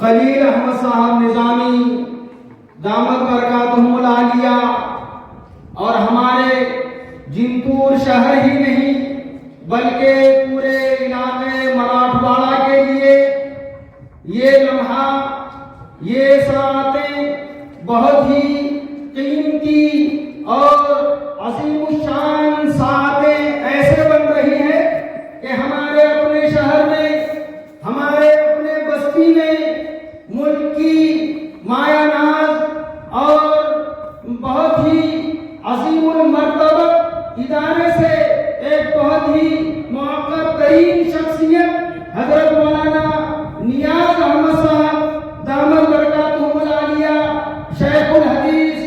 خلیل احمد صاحب نظامی دامت برکاتہم العالیہ اور ہمارے جنتور شہر ہی نہیں بلکہ پورے علاقے مراٹھواڑہ کے لیے یہ لمحہ یہ ساعتیں بہت ہی قیمتی اور عظیم الشان ساعتیں ایسے بن رہی ہیں کہ ہمارے اپنے شہر میں ہمارے اپنے بستی میں ملک کی مایہ ناز اور بہت ہی عظیم المرتبہ ادارے سے ایک بہت ہی موقر ترین شخصیت حضرت مولانا نیاز احمد صاحب دامت برکاتہم العالیہ شیخ الحدیث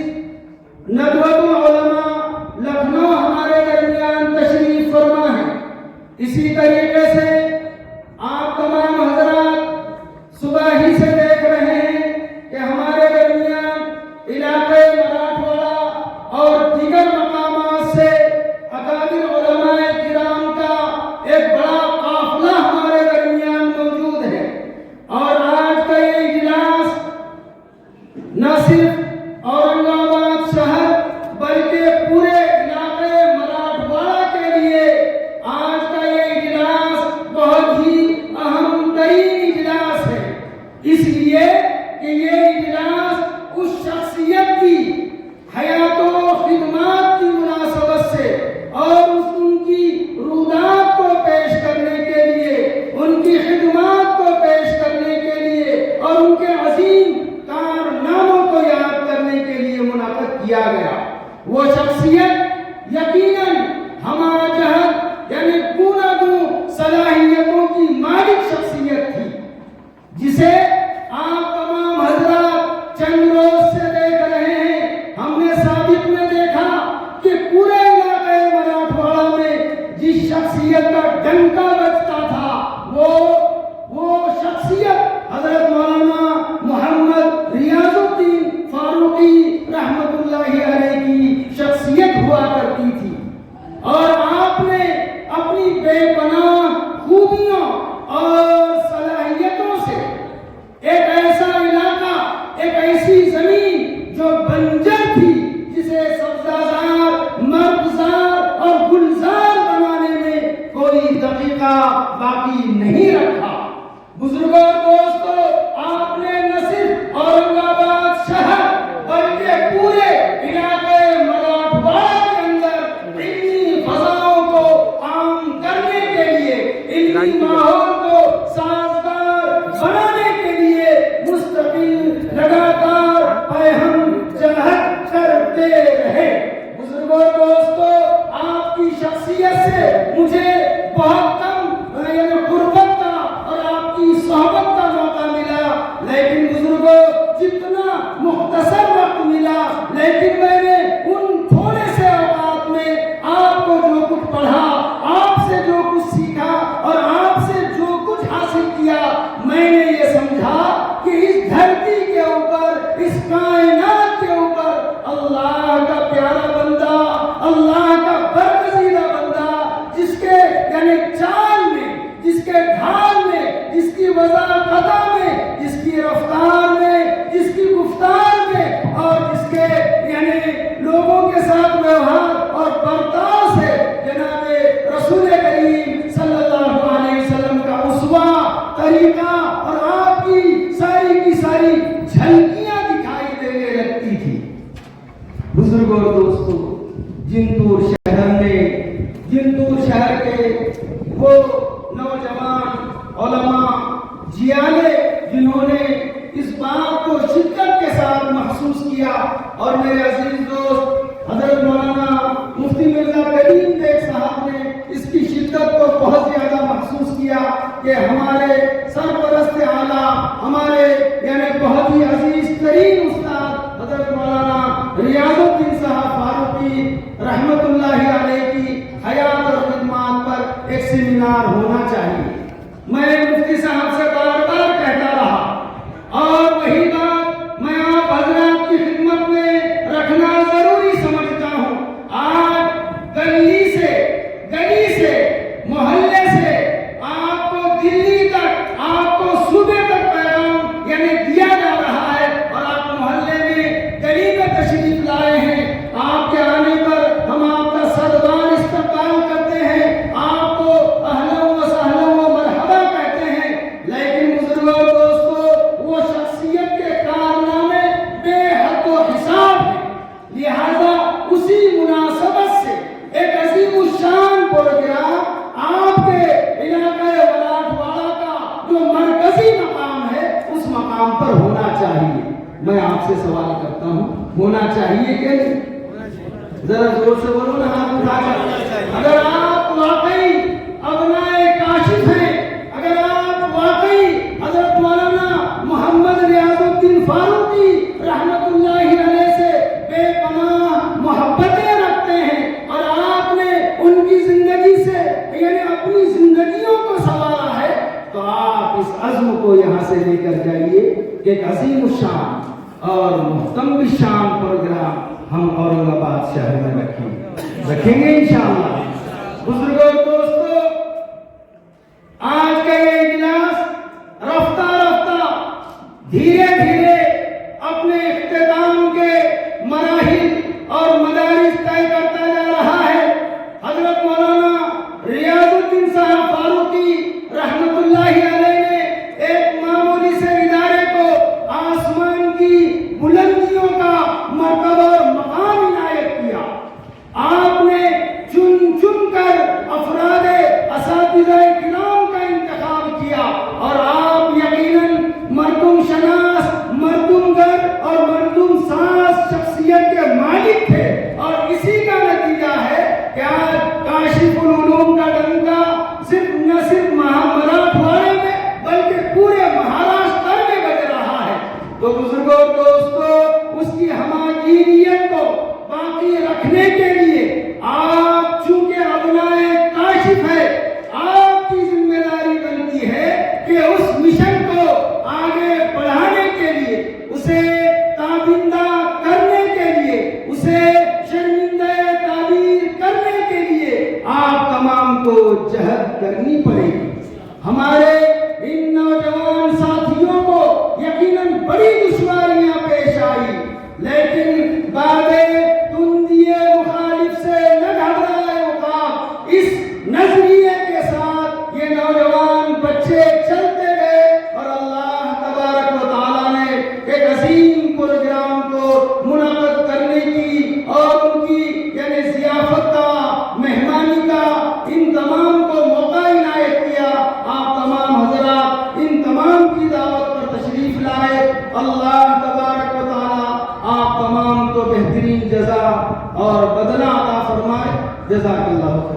ندوۃ العلماء لکھنؤ ہمارے درمیان تشریف فرما ہے. اسی طریقے سے آپ تمام حضرات صبح ہی سے دیکھ رہے ہیں کہ ہمارے درمیان علاقے مراٹھواڑہ اور دیگر مقامات سے اکابر علماء کرام کا ایک بڑا قافلہ ہمارے درمیان موجود ہے. اور آج کا یہ اجلاس نہ صرف اورنگ آباد شہر بلکہ پورے علاقے مراٹھواڑہ کے لیے آج کا یہ اجلاس بہت ہی اہم ترین اجلاس ہے. اس لیے کہ یہ اجلاس اس شخصیت کی حیات و خدمات کی مناسبت سے اور ان کی رودات کو پیش کرنے کے لیے ان کی خدمات کو پیش کرنے کے لیے اور ان کے عظیم کارناموں کو یاد کرنے کے لیے منعقد کیا گیا. وہ شخصیت یقیناً ہمارا جہد یعنی گوناگوں صلاحیتوں کی مالک شخصیت تھی جسے آپ تمام حضرات چند روز سے دیکھ رہے ہیں. ہم نے سابق میں دیکھا کہ پورے علاقے مراٹھواڑہ میں جس شخصیت کا ڈنکا بجتا تھا وہ شخصیت حضرت مولانا محمد ریاض الدین فاروقی رحمت اللہ علیہ کی شخصیت ہوا کرتی تھی. اور آپ نے اپنی بے پناہ خوبیوں اور صلاحیتوں سے ایک ایسا علاقہ ایک ایسی زمین جو بنجر تھی جسے سبزہ مرغزار اور گلزار بنانے میں کوئی دقیقہ باقی نہیں رکھا. بزرگوں اور دوستوں، آپ نے نہ صرف اورنگ آباد شہر بلکہ پورے علاقے مراٹھواڑہ کے اندر علمی فضاؤں کو عام کرنے کے لیے علمی ماحول کو سازگار بنانے کے لیے مستقل لگاتار پہم جہد کرتے رہے. بزرگوں اور دوستوں، آپ کی شخصیت سے مجھے بہت کم قربت کا اور آپ کی صحبت کا موقع ملا، لیکن بزرگوں جتنا مختصر وقت ملا لیکن میں نے ان تھوڑے سے اوقات میں آپ کو جو کچھ پڑھا، آپ سے جو کچھ سیکھا اور آپ سے جو کچھ حاصل کیا، میں نے یہ سمجھا کہ اس دھرتی کے اوپر اس کائنات کے اوپر اللہ کا پیارا بندہ، اللہ کا برگزیدہ بندہ جس کے یعنی چال میں، جس کے ڈھال میں، جس کی وضاحت میں، جس کی رفتار میں، جس کی گفتار میں اور جس کے یعنی لوگوں کے ساتھ ویوہار اور برتاؤ سے جناب رسول کریم صلی اللہ علیہ وسلم کا اسوہ طریقہ اور آپ کی ساری جھلکیاں دکھائی دینے لگتی تھی. بزرگوں اور دوستوں، جنتور شہر کے وہ نوجوان علماء جیالے جنہوں نے اس بات کو شدت کے ساتھ محسوس کیا اور میرے عزیز دوست حضرت مولانا مفتی مرزا کریم بیگ صاحب نے اس کی شدت کو بہت زیادہ محسوس کیا کہ ہمارے سرپرست اعلیٰ، ہمارے یعنی بہت ہی عزیز ترین استاد حضرت مولانا ریاض الدین صاحب فاروقی رحمت اللہ علیہ کی حیات اور خدمات پر ایک سیمینار ہونا چاہیے. میں مفتی صاحب سے بار بار کہتا رہا اور وہی بات میں آپ حضرات کی خدمت میں رکھنا ضروری سمجھتا ہوں. آج گلی سے محلے سے آپ کو دلی تک، آپ کو صوبے تک پیغام یعنی ہونا چاہیے کہ نہیں؟ ذرا زور سے بولو نا ہاتھ اٹھا کر. اگر آپ واقعی ابنائے کاشف ہیں، اگر آپ واقعی حضرت مولانا محمد ریاض الدین فاروقی رحمت اللہ علیہ سے بے پناہ محبتیں رکھتے ہیں اور آپ نے ان کی زندگی سے یعنی اپنی زندگیوں کو سنوارا ہے، تو آپ اس عزم کو یہاں سے لے کر جائیے کہ ایک عظیم الشان اور محتم الشان پروگرام ہم اورنگ آباد شہر میں رکھیں گے انشاءاللہ. بزرگوں دوستوں، آج کا یہ اجلاس رفتہ رفتہ دھیرے دھیرے اپنے اختتام کے مراحل اور مدارج طے کرتا جا رہا ہے. حضرت مولانا ریاض الدین صاحب فاروقی رحمت اللہ علیہ نے ایک معمولی سے ادارے کو آسمان کی بلندیوں کا مرتبہ اور مقام عنایت کیا. آپ نے چن چن کر افراد اساتذہ کرام کا انتخاب کیا اور آپ یقیناً مردم شناس، مردم گر اور مردم ساز شخصیت کے مالک تھے، اور اسی کا نتیجہ ہے کہ آج کاشف العلوم کا ڈنکا نہ صرف مراٹھواڑے میں بلکہ پورے مہاراشٹر میں بج رہا ہے. تو بزرگوں دوستوں، اس کی ہماگیریت کو باقی رکھنے کے لیے آپ چونکہ ابنائے کاشف ہے، آپ کی ذمہ داری بنتی ہے کہ اس مشن کو آگے بڑھانے کے لیے، اسے تابندہ کرنے کے لیے، اسے شرمندہ تعبیر کرنے کے لیے آپ تمام کو جہد کرنی پڑے گی. ہمارے ان نوجوان ساتھیوں کو یقیناً بڑی دشواریاں پیش آئی، لیکن بعد تندیے مخالف سے نہ گھبرائے عقاب. اس نظریے کے ساتھ یہ نوجوان بچے چلتے گئے اور اللہ تبارک و تعالیٰ نے ایک عظیم پروگرام کو منعقد کرنے کی اور ان کی یعنی ضیافت کا، مہمانی کا ان تمام کو موقع عنایت کیا. آپ تمام حضرات ان تمام کی دعوت پر تشریف لائے. اللہ تبارک و تعالیٰ آپ تمام کو بہترین جزا اور بدلہ عطا فرمائے. جزاک اللہ خیر.